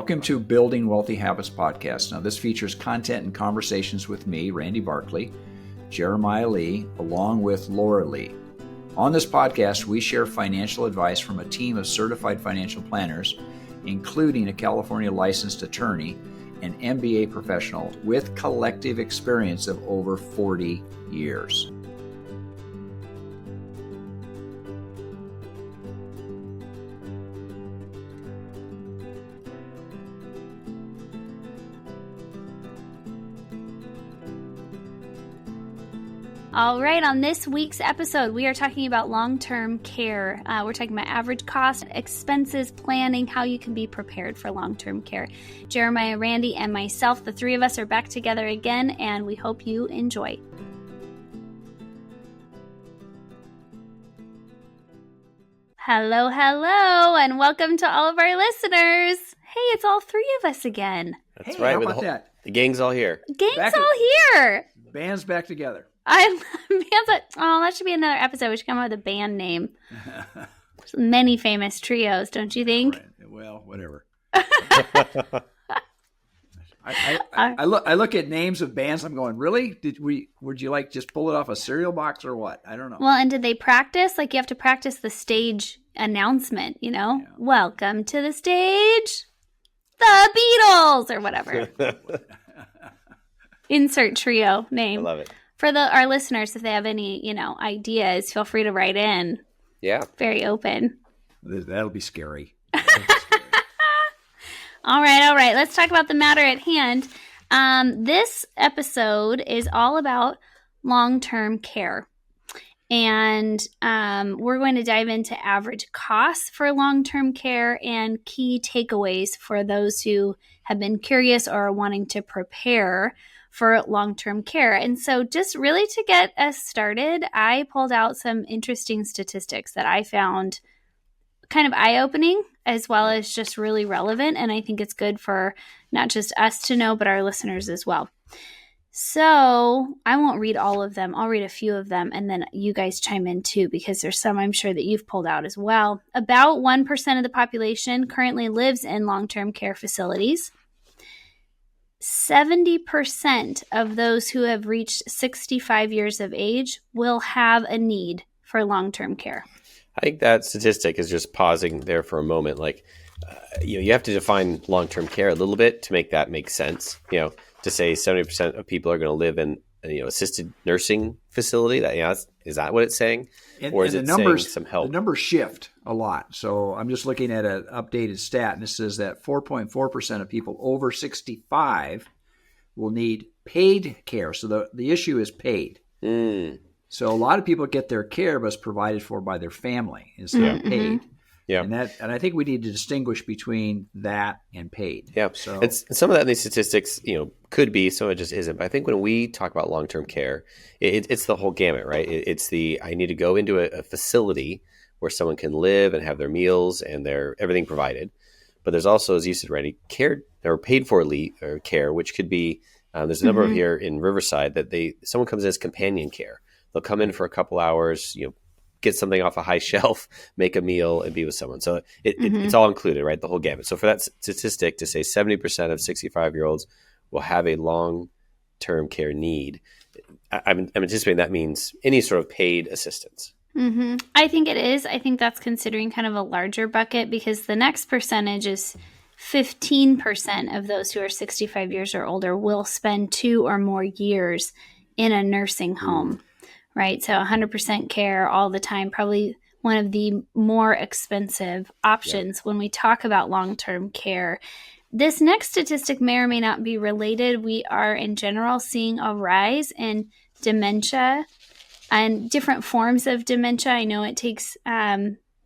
Welcome to Building Wealthy Habits podcast. Now, this features content and conversations with me, Randy Barkley, Jeremiah Lee, along with Laura Lee. On this podcast, we share financial advice from a team of certified financial planners, including a California licensed attorney, an MBA professional with collective experience of over 40 years. All right, on this week's episode, we are talking about long-term care. We're talking about average cost, expenses, planning, how you can be prepared for long-term care. Jeremiah, Randy, and myself, the three of us are back together again, and we hope you enjoy. Hello, and welcome to all of our listeners. Hey, it's all three of us again. That's right. How about that? The gang's all here. Here. Band's back together. That should be another episode. We should come up with a band name. There's many famous trios, don't you think? Right. Well, whatever. I look at names of bands. I'm going, really? Would you like just pull it off a cereal box or what? I don't know. Well, and did they practice? Like you have to practice the stage announcement, you know? Yeah. Welcome to the stage, the Beatles, or whatever. Insert trio name. I love it. For our listeners, if they have any, ideas, feel free to write in. Yeah. Very open. That'll be scary. All right. Let's talk about the matter at hand. This episode is all about long-term care. And we're going to dive into average costs for long-term care and key takeaways for those who have been curious or are wanting to prepare for long-term care. And so just really to get us started, I pulled out some interesting statistics that I found kind of eye-opening as well as just really relevant. And I think it's good for not just us to know, but our listeners as well. So I won't read all of them. I'll read a few of them and then you guys chime in too, because there's some I'm sure that you've pulled out as well. About 1% of the population currently lives in long-term care facilities. 70% of those who have reached 65 years of age will have a need for long-term care. I think that statistic is just pausing there for a moment. Like, you have to define long-term care a little bit to make that make sense. To say 70% of people are going to live in assisted nursing facility. Is that what it's saying? Or is it saying some help? The numbers shift a lot. So I'm just looking at an updated stat, and it says that 4.4% of people over 65 will need paid care. So the issue is paid. So a lot of people get their care, but it's provided for by their family instead of paid. Yeah, and I think we need to distinguish between that and paid. Yeah, so and some of that in these statistics, could be, some of it just isn't. But I think when we talk about long-term care, it's the whole gamut, right? It's I need to go into a facility where someone can live and have their meals and their everything provided. But there's also, as you said, Randy, care or paid for or care, which could be there's a number of here in Riverside that someone comes in as companion care. They'll come in for a couple hours, get something off a high shelf, make a meal, and be with someone. So it's all included, right? The whole gamut. So for that statistic to say 70% of 65-year-olds will have a long-term care need, I'm anticipating that means any sort of paid assistance. I think it is. I think that's considering kind of a larger bucket because the next percentage is 15% of those who are 65 years or older will spend 2 or more years in a nursing home. Right. So 100% care all the time, probably one of the more expensive options when we talk about long-term care. This next statistic may or may not be related. We are in general seeing a rise in dementia and different forms of dementia. I know it takes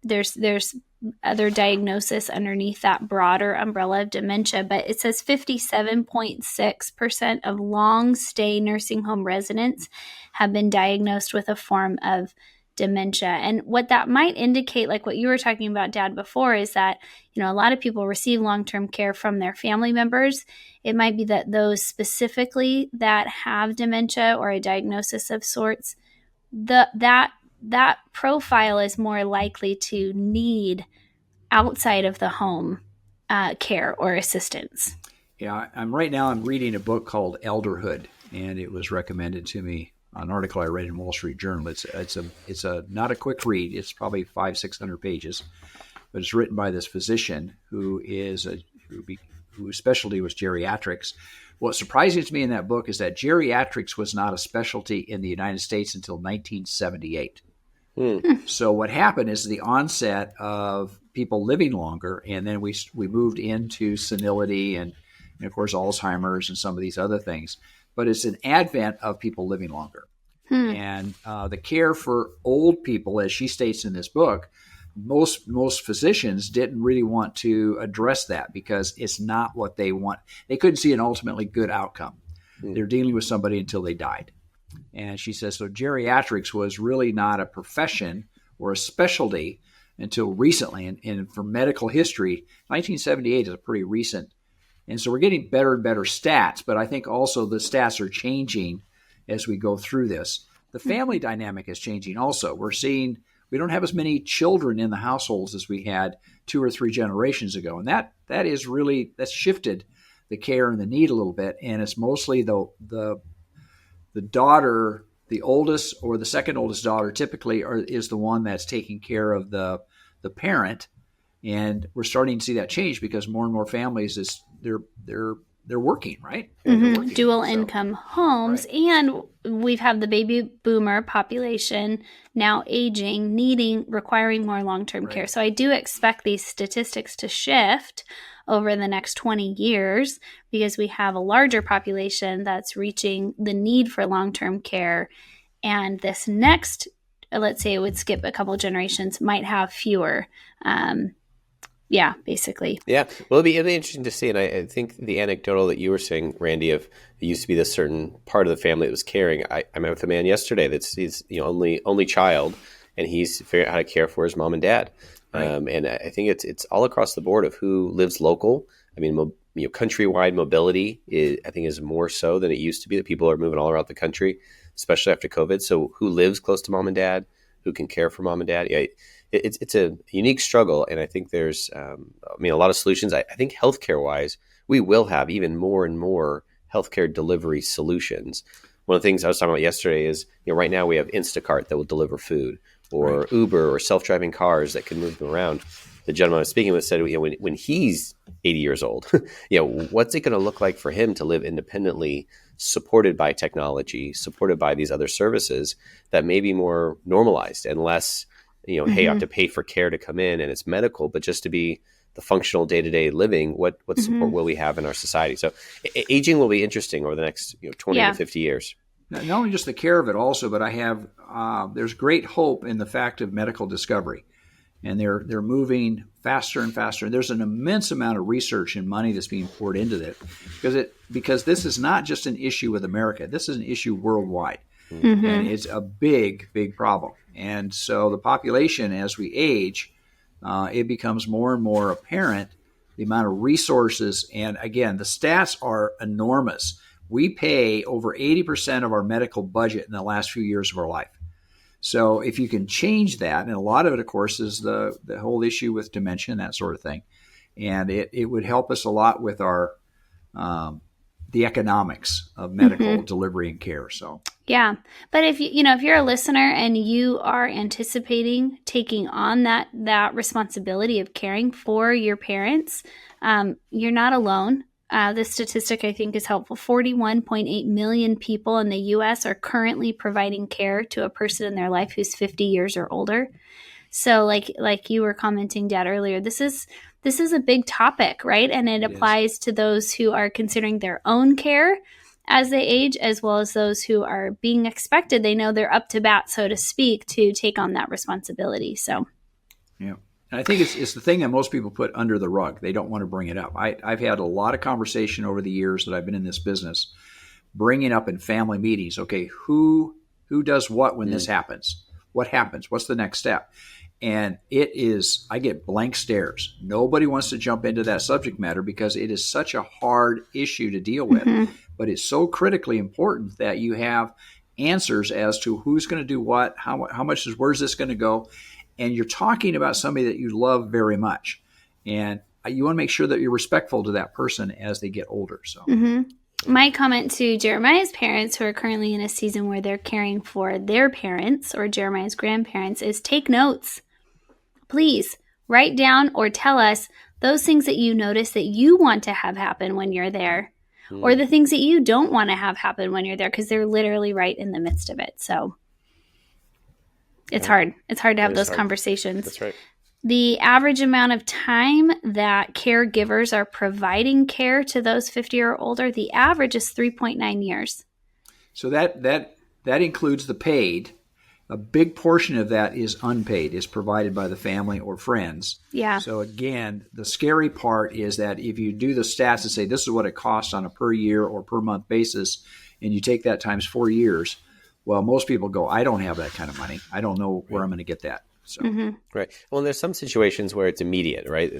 there's other diagnosis underneath that broader umbrella of dementia, but it says 57.6% of long-stay nursing home residents have been diagnosed with a form of dementia. And what that might indicate, like what you were talking about, Dad, before, is that, a lot of people receive long-term care from their family members. It might be that those specifically that have dementia or a diagnosis of sorts, that profile is more likely to need outside of the home care or assistance. Yeah, I'm reading a book called Elderhood, and it was recommended to me, an article I read in Wall Street Journal. It's a not a quick read. It's probably 500-600 pages, but it's written by this physician whose specialty was geriatrics. What's surprising to me in that book is that geriatrics was not a specialty in the United States until 1978. So what happened is the onset of people living longer, and then we moved into senility and of course Alzheimer's and some of these other things. But it's an advent of people living longer. And the care for old people, as she states in this book, most physicians didn't really want to address that because it's not what they want. They couldn't see an ultimately good outcome. They're dealing with somebody until they died. And she says, so geriatrics was really not a profession or a specialty until recently. And for medical history, 1978 is a pretty recent. And so we're getting better and better stats, but I think also the stats are changing as we go through this. The family dynamic is changing also. We're seeing we don't have as many children in the households as we had 2 or 3 generations ago. And that's shifted the care and the need a little bit. And it's mostly the daughter, the oldest or the second oldest daughter typically is the one that's taking care of the parent. And we're starting to see that change because more and more families they're working, right? They're working. Dual income homes. Right. And we've had the baby boomer population now aging, requiring more long-term care. So I do expect these statistics to shift over the next 20 years because we have a larger population that's reaching the need for long-term care. And this next, let's say it would skip a couple of generations, might have fewer. Yeah, basically. Yeah. Well, it'll be interesting to see. And I think the anecdotal that you were saying, Randy, of it used to be this certain part of the family that was caring. I met with a man yesterday he's only child, and he's figuring out how to care for his mom and dad. Right. And I think it's all across the board of who lives local. I mean, countrywide mobility is more so than it used to be. That people are moving all around the country, especially after COVID. So who lives close to mom and dad, who can care for mom and dad? Yeah, it's a unique struggle, and I think there's a lot of solutions. I think healthcare wise, we will have even more and more healthcare delivery solutions. One of the things I was talking about yesterday is right now we have Instacart that will deliver food, or right. Uber or self-driving cars that can move them around. The gentleman I was speaking with said, when he's 80 years old, what's it going to look like for him to live independently, supported by technology, supported by these other services that may be more normalized and less, hey, you have to pay for care to come in and it's medical, but just to be the functional day-to-day living, what support will we have in our society? So aging will be interesting over the next 20 to 50 years. Not only just the care of it also, but I have there's great hope in the fact of medical discovery. And they're moving faster and faster. There's an immense amount of research and money that's being poured into this because this is not just an issue with America. This is an issue worldwide. And it's a big, big problem. And so the population, as we age, it becomes more and more apparent the amount of resources. And again, the stats are enormous. We pay over 80% of our medical budget in the last few years of our life. So if you can change that, and a lot of it, of course, is the whole issue with dementia and that sort of thing. And it would help us a lot with our the economics of medical delivery and care. So yeah, but if you're a listener and you are anticipating taking on that responsibility of caring for your parents, you're not alone. This statistic I think is helpful. 41.8 million people in the U.S. are currently providing care to a person in their life who's 50 years or older. So like you were commenting, Dad, earlier, this is a big topic, right? And it applies to those who are considering their own care as they age, as well as those who are being expected. They know they're up to bat, so to speak, to take on that responsibility. So, yeah. And I think it's the thing that most people put under the rug. They don't want to bring it up. I've had a lot of conversation over the years that I've been in this business, bringing up in family meetings. Okay, who does what when this happens? What happens? What's the next step? And I get blank stares. Nobody wants to jump into that subject matter because it is such a hard issue to deal with. But it's so critically important that you have answers as to who's going to do what, how much where's this going to go? And you're talking about somebody that you love very much. And you want to make sure that you're respectful to that person as they get older. So. My comment to Jeremiah's parents, who are currently in a season where they're caring for their parents or Jeremiah's grandparents, is take notes. Please write down or tell us those things that you notice that you want to have happen when you're there, or the things that you don't want to have happen when you're there, because they're literally right in the midst of it. So it's hard. It's hard to have those conversations. That's right. The average amount of time that caregivers are providing care to those 50 or older, the average is 3.9 years. So that includes the paid. A big portion of that is unpaid, is provided by the family or friends. Yeah. So again, the scary part is that if you do the stats and say this is what it costs on a per year or per month basis, and you take that times 4 years, well, most people go, I don't have that kind of money. I don't know where I'm going to get that. So. Right. Well, and there's some situations where it's immediate, right?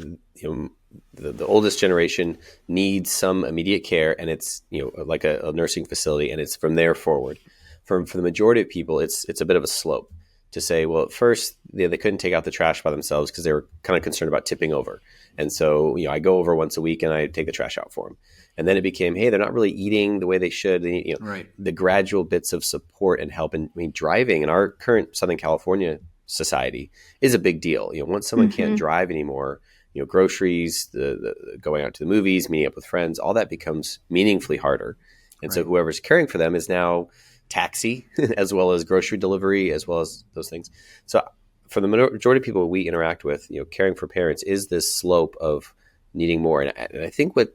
The oldest generation needs some immediate care, and it's like a nursing facility, and it's from there forward. For the majority of people, it's a bit of a slope to say, well, at first they couldn't take out the trash by themselves because they were kind of concerned about tipping over, and so I go over once a week and I take the trash out for them. And then it became, hey, they're not really eating the way they should. Right. The gradual bits of support and help. And driving in our current Southern California society is a big deal. Once someone can't drive anymore, groceries, the going out to the movies, meeting up with friends, all that becomes meaningfully harder. And so whoever's caring for them is now taxi as well as grocery delivery, as well as those things. So for the majority of people we interact with, caring for parents is this slope of needing more. And I think when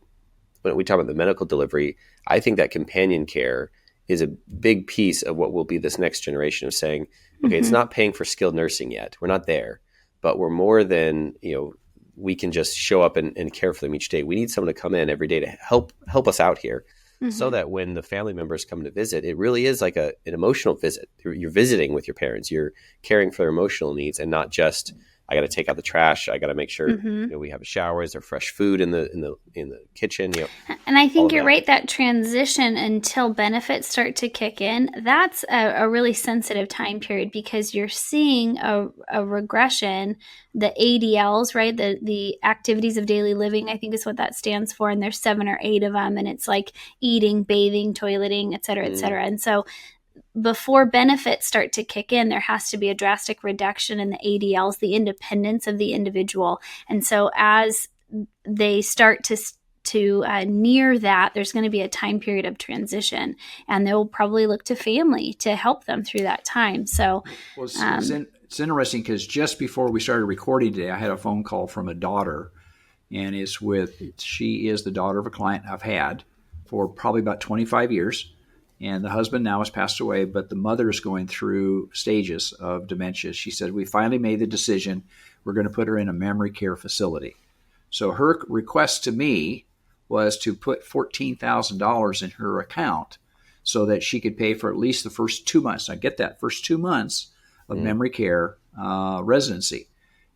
we talk about the medical delivery, I think that companion care is a big piece of what will be this next generation of saying, okay, it's not paying for skilled nursing yet. We're not there, but we're more than, we can just show up and care for them each day. We need someone to come in every day to help us out here, so that when the family members come to visit, it really is like an emotional visit. You're visiting with your parents. You're caring for their emotional needs, and not just, I got to take out the trash. I got to make sure we have a shower. Is there fresh food in the kitchen? And I think you're right. That transition until benefits start to kick in, that's a really sensitive time period, because you're seeing a regression. The ADLs, right? The activities of daily living, I think is what that stands for. And there's 7 or 8 of them. And it's like eating, bathing, toileting, et cetera, et cetera. And so before benefits start to kick in, there has to be a drastic reduction in the ADLs, the independence of the individual. And so as they start to near that, there's going to be a time period of transition, and they'll probably look to family to help them through that time. So it's interesting, because just before we started recording today, I had a phone call from a daughter, and she is the daughter of a client I've had for probably about 25 years. And the husband now has passed away, but the mother is going through stages of dementia. She said, we finally made the decision. We're going to put her in a memory care facility. So her request to me was to put $14,000 in her account so that she could pay for at least the first 2 months. Now get that, first 2 months of memory care residency.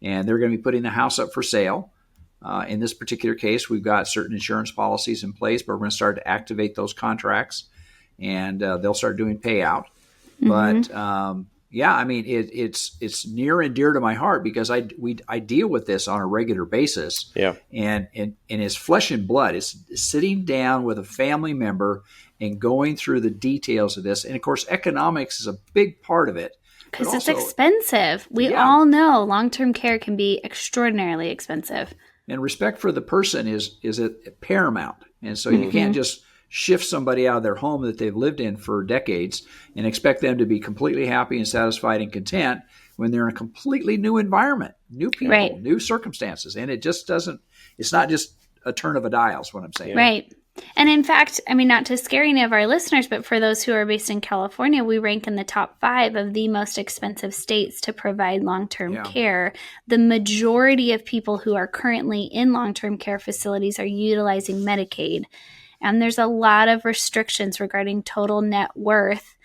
And they're going to be putting the house up for sale. In this particular case, we've got certain insurance policies in place, but we're going to start to activate those contracts. And they'll start doing payout. But it's near and dear to my heart, because I deal with this on a regular basis. Yeah. And it's flesh and blood. It's sitting down with a family member and going through the details of this. And of course, economics is a big part of it. Because it's expensive. We all know long-term care can be extraordinarily expensive. And respect for the person is paramount. And so you can't just shift somebody out of their home that they've lived in for decades and expect them to be completely happy and satisfied and content when they're in a completely new environment, new people, new circumstances. And it just doesn't, it's not just a turn of a dial is what I'm saying. Right. And in fact, I mean, not to scare any of our listeners, but for those who are based in California, we rank in the top 5 of the most expensive states to provide long-term care. The majority of people who are currently in long-term care facilities are utilizing Medicaid. And there's a lot of restrictions regarding total net worth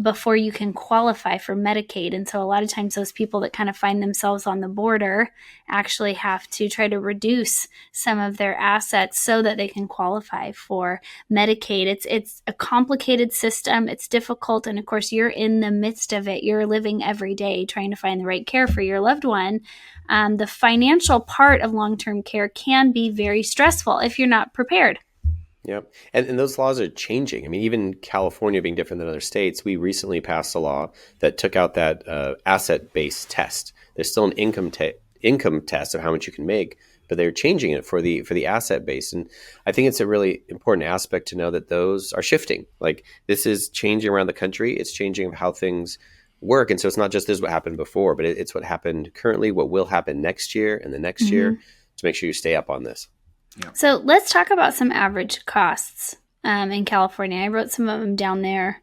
before you can qualify for Medicaid. And so a lot of times those people that kind of find themselves on the border actually have to try to reduce some of their assets so that they can qualify for Medicaid. It's a complicated system. It's difficult. And of course, you're in the midst of it. You're living every day trying to find the right care for your loved one. The financial part of long-term care can be very stressful if you're not prepared. Yeah. And those laws are changing. I mean, even California being different than other states, we recently passed a law that took out that asset-based test. There's still an income test of how much you can make, but they're changing it for the asset base. And I think it's a really important aspect to know that those are shifting. Like, this is changing around the country. It's changing how things work. And so it's not just this is what happened before, but it's what happened currently, what will happen next year and the next year, to make sure you stay up on this. Yeah. So let's talk about some average costs in California. I wrote some of them down there.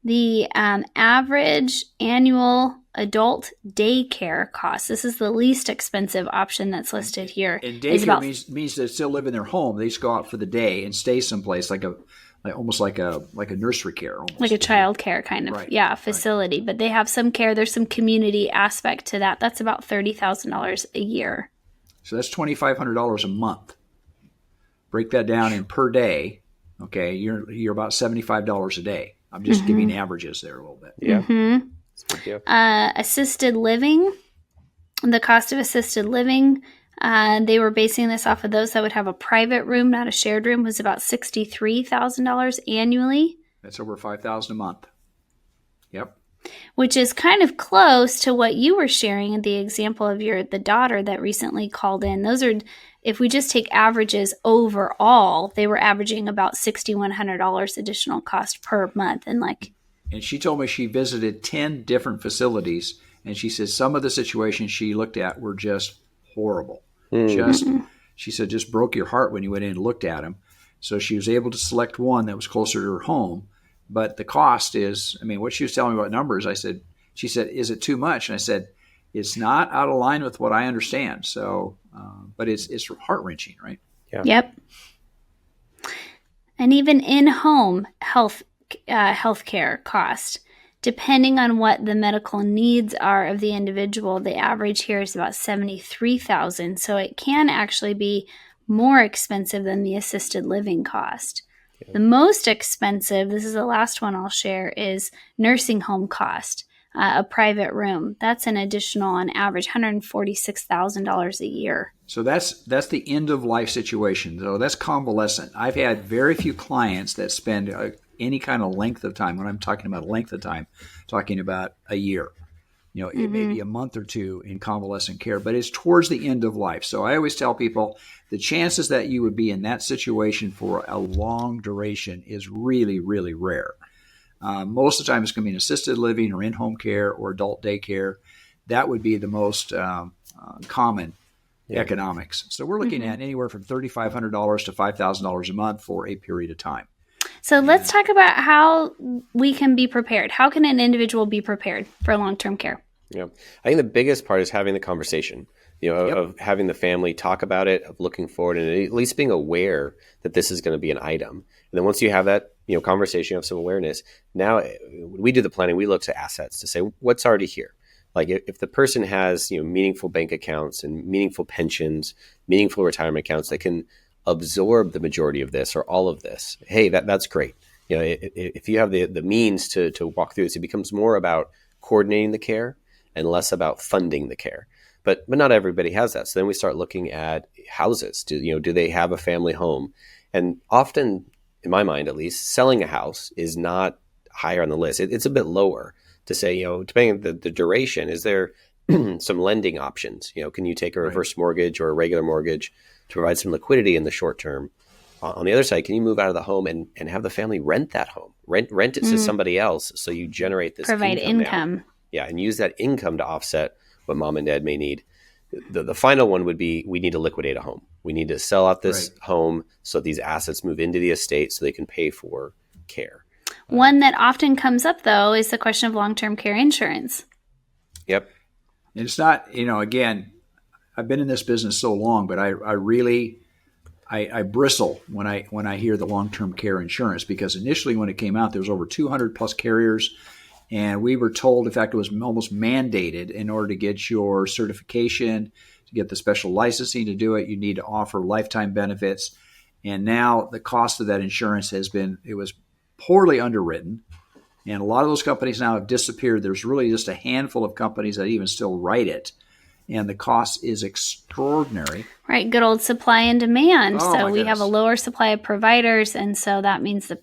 The average annual adult daycare cost, this is the least expensive option that's listed here. And daycare means they still live in their home. They just go out for the day and stay someplace almost like a nursery care. Almost. Like a child care kind of, facility. Right. But they have some care. There's some community aspect to that. That's about $30,000 a year. So that's $2,500 a month. Break that down in per day. Okay, you're about $75 a day. I'm just giving averages there a little bit. Yeah. Assisted living. The cost of assisted living. They were basing this off of those that would have a private room, not a shared room, was about $63,000 annually. That's over $5,000 a month. Yep. Which is kind of close to what you were sharing in the example of the daughter that recently called in. Those are, if we just take averages overall, they were averaging about $6,100 additional cost per month. And she told me she visited 10 different facilities, and she said some of the situations she looked at were just horrible. She said, just broke your heart when you went in and looked at them. So she was able to select one that was closer to her home. But the cost is, what she was telling me about numbers, she said, is it too much? And I said, it's not out of line with what I understand. So, but it's heart-wrenching, right? Yeah. Yep. And even in-home healthcare cost, depending on what the medical needs are of the individual, the average here is about $73,000. So it can actually be more expensive than the assisted living cost. Yeah. The most expensive, this is the last one I'll share, is nursing home cost, a private room. That's an additional, on average, $146,000 a year. So that's the end of life situation. So that's convalescent. I've had very few clients that spend any kind of length of time. When I'm talking about length of time, talking about a year, maybe a month or two in convalescent care, but it's towards the end of life. So I always tell people the chances that you would be in that situation for a long duration is really, really rare. Most of the time it's going to be in assisted living or in-home care or adult daycare. That would be the most common economics. So we're looking at anywhere from $3,500 to $5,000 a month for a period of time. So let's talk about how we can be prepared. How can an individual be prepared for long-term care? Yeah, I think the biggest part is having the conversation, of having the family talk about it, of looking forward, and at least being aware that this is going to be an item. And then once you have that, conversation, you have some awareness. Now, when we do the planning, we look to assets to say what's already here. Like if the person has, meaningful bank accounts and meaningful pensions, meaningful retirement accounts that can absorb the majority of this or all of this, hey, that's great. If you have the means to walk through this, it becomes more about coordinating the care and less about funding the care. But not everybody has that. So then we start looking at houses. Do they have a family home? And often, in my mind at least, selling a house is not higher on the list. It's a bit lower to say, depending on the duration, is there some lending options? Can you take a reverse mortgage or a regular mortgage to provide some liquidity in the short term? On the other side, can you move out of the home and have the family rent that home? Rent it to somebody else so you generate this provide income. Yeah, and use that income to offset what mom and dad may need. The final one would be we need to liquidate a home. We need to sell out this home so these assets move into the estate so they can pay for care. One that often comes up, though, is the question of long-term care insurance. Yep. It's not, again, I've been in this business so long, but I really I bristle when I hear the long-term care insurance, because initially when it came out, there was over 200 plus carriers, and we were told, in fact, it was almost mandated, in order to get your certification, to get the special licensing to do it, you need to offer lifetime benefits. And now the cost of that insurance it was poorly underwritten. And a lot of those companies now have disappeared. There's really just a handful of companies that even still write it. And the cost is extraordinary. Right. Good old supply and demand. Oh, So we have a lower supply of providers. And so that means the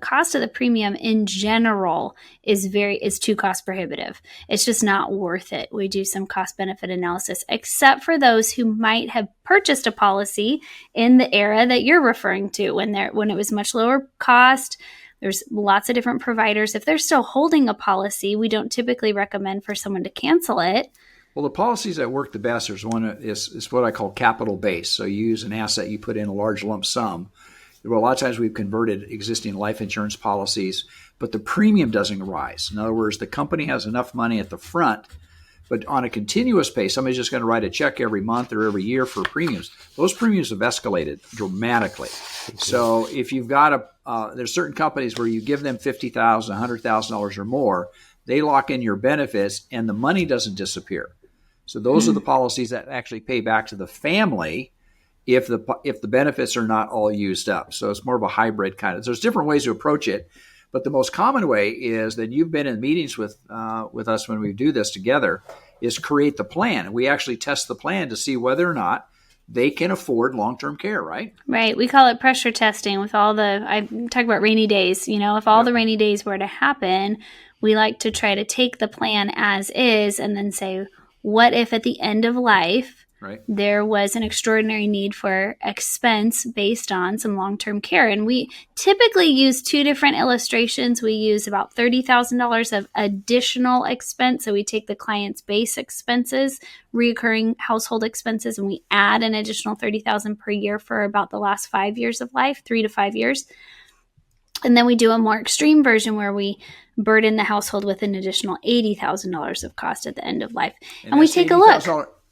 cost of the premium in general is too cost prohibitive. It's just not worth it. We do some cost benefit analysis, except for those who might have purchased a policy in the era that you're referring to, when it was much lower cost. There's lots of different providers. If they're still holding a policy, we don't typically recommend for someone to cancel it. Well, the policies that work the best, there's one is what I call capital base. So you use an asset, you put in a large lump sum. Well, a lot of times we've converted existing life insurance policies, but the premium doesn't rise. In other words, the company has enough money at the front, but on a continuous base, somebody's just going to write a check every month or every year for premiums. Those premiums have escalated dramatically. So if you've got there's certain companies where you give them $50,000, $100,000 or more, they lock in your benefits and the money doesn't disappear. So those are the policies that actually pay back to the family if the benefits are not all used up. So it's more of a hybrid kind of. There's different ways to approach it, but the most common way is that you've been in meetings with us when we do this together, is create the plan. And we actually test the plan to see whether or not they can afford long-term care, right? Right. We call it pressure testing with I talk about rainy days. If all the rainy days were to happen, we like to try to take the plan as is and then say, what if at the end of life, there was an extraordinary need for expense based on some long-term care? And we typically use two different illustrations. We use about $30,000 of additional expense. So we take the client's base expenses, recurring household expenses, and we add an additional $30,000 per year for about the last 5 years of life, 3 to 5 years. And then we do a more extreme version where we burden the household with an additional $80,000 of cost at the end of life. And we take a look.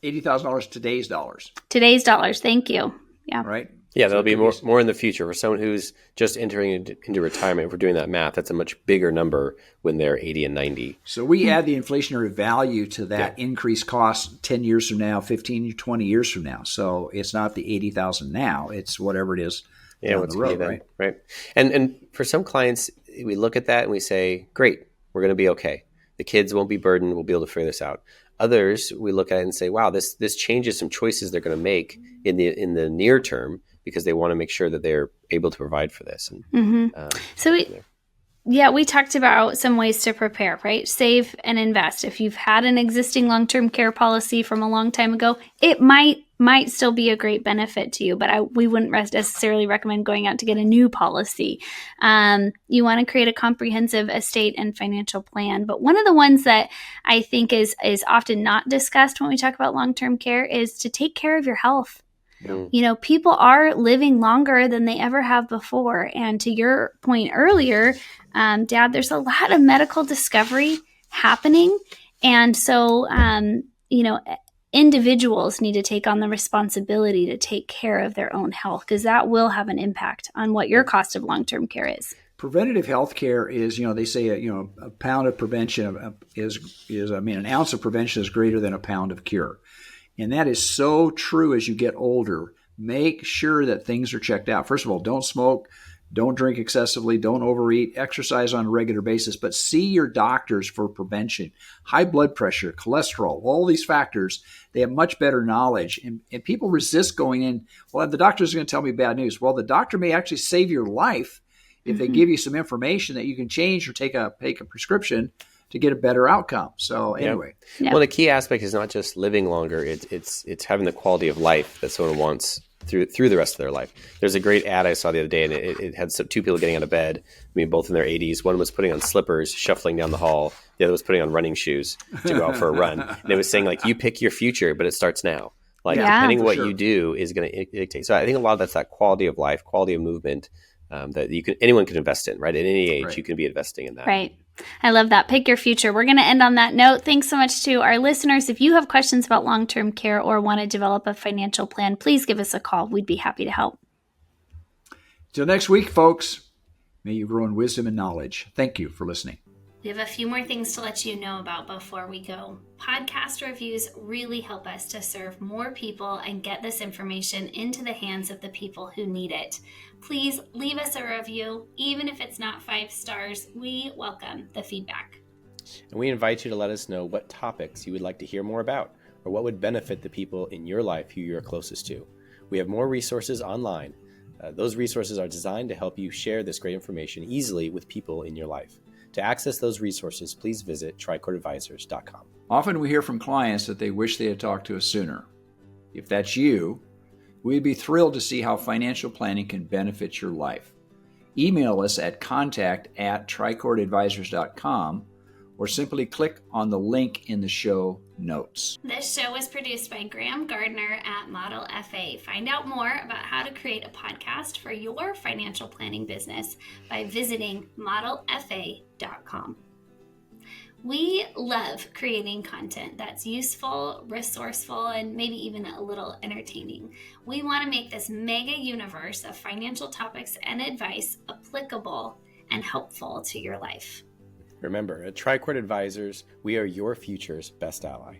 $80,000 today's dollars. Today's dollars. Thank you. Yeah. Right. Yeah, there'll be more in the future. For someone who's just entering into retirement, if we're doing that math, that's a much bigger number when they're 80 and 90. So we add the inflationary value to that increased cost 10 years from now, 15, 20 years from now. So it's not the $80,000 now. It's whatever it is down the road, right? And for some clients, we look at that and we say, great, we're going to be okay. The kids won't be burdened. We'll be able to figure this out. Others, we look at it and say, wow, this changes some choices they're going to make in the near term, because they want to make sure that they're able to provide for this. And, we talked about some ways to prepare, right? Save and invest. If you've had an existing long-term care policy from a long time ago, it might still be a great benefit to you, but we wouldn't necessarily recommend going out to get a new policy. You want to create a comprehensive estate and financial plan. But one of the ones that I think is often not discussed when we talk about long-term care is to take care of your health. People are living longer than they ever have before. And to your point earlier, Dad, there's a lot of medical discovery happening. And so, individuals need to take on the responsibility to take care of their own health, because that will have an impact on what your cost of long-term care is. Preventative health care is, they say, a pound of prevention an ounce of prevention is greater than a pound of cure. And that is so true as you get older. Make sure that things are checked out. First of all, don't smoke, don't drink excessively, don't overeat, exercise on a regular basis, but see your doctors for prevention. High blood pressure, cholesterol, all these factors, they have much better knowledge. And people resist going in, well, the doctor's going to tell me bad news. Well, the doctor may actually save your life if they give you some information that you can change or take a prescription to get a better outcome. So anyway. Yeah. Well, the key aspect is not just living longer. It's having the quality of life that someone wants through the rest of their life. There's a great ad I saw the other day, and it had two people getting out of bed. Both in their 80s. One was putting on slippers, shuffling down the hall. The other was putting on running shoes to go out for a run. And it was saying, you pick your future, but it starts now. Depending what you do is going to dictate. So I think a lot of that's that quality of life, quality of movement that anyone can invest in, right? At any age, you can be investing in that. Right. I love that. Pick your future. We're going to end on that note. Thanks so much to our listeners. If you have questions about long-term care or want to develop a financial plan, please give us a call. We'd be happy to help. Till next week, folks, may you grow in wisdom and knowledge. Thank you for listening. We have a few more things to let you know about before we go. Podcast reviews really help us to serve more people and get this information into the hands of the people who need it. Please leave us a review. Even if it's not 5 stars, we welcome the feedback. And we invite you to let us know what topics you would like to hear more about, or what would benefit the people in your life who you're closest to. We have more resources online. Those resources are designed to help you share this great information easily with people in your life. To access those resources, please visit TriCordAdvisors.com. Often we hear from clients that they wish they had talked to us sooner. If that's you, we'd be thrilled to see how financial planning can benefit your life. Email us at contact@TriCordAdvisors.com or simply click on the link in the show notes. This show was produced by Graham Gardner at Model FA. Find out more about how to create a podcast for your financial planning business by visiting modelfa.com. We love creating content that's useful, resourceful, and maybe even a little entertaining. We want to make this mega universe of financial topics and advice applicable and helpful to your life. Remember, at TriCord Advisors, we are your future's best ally.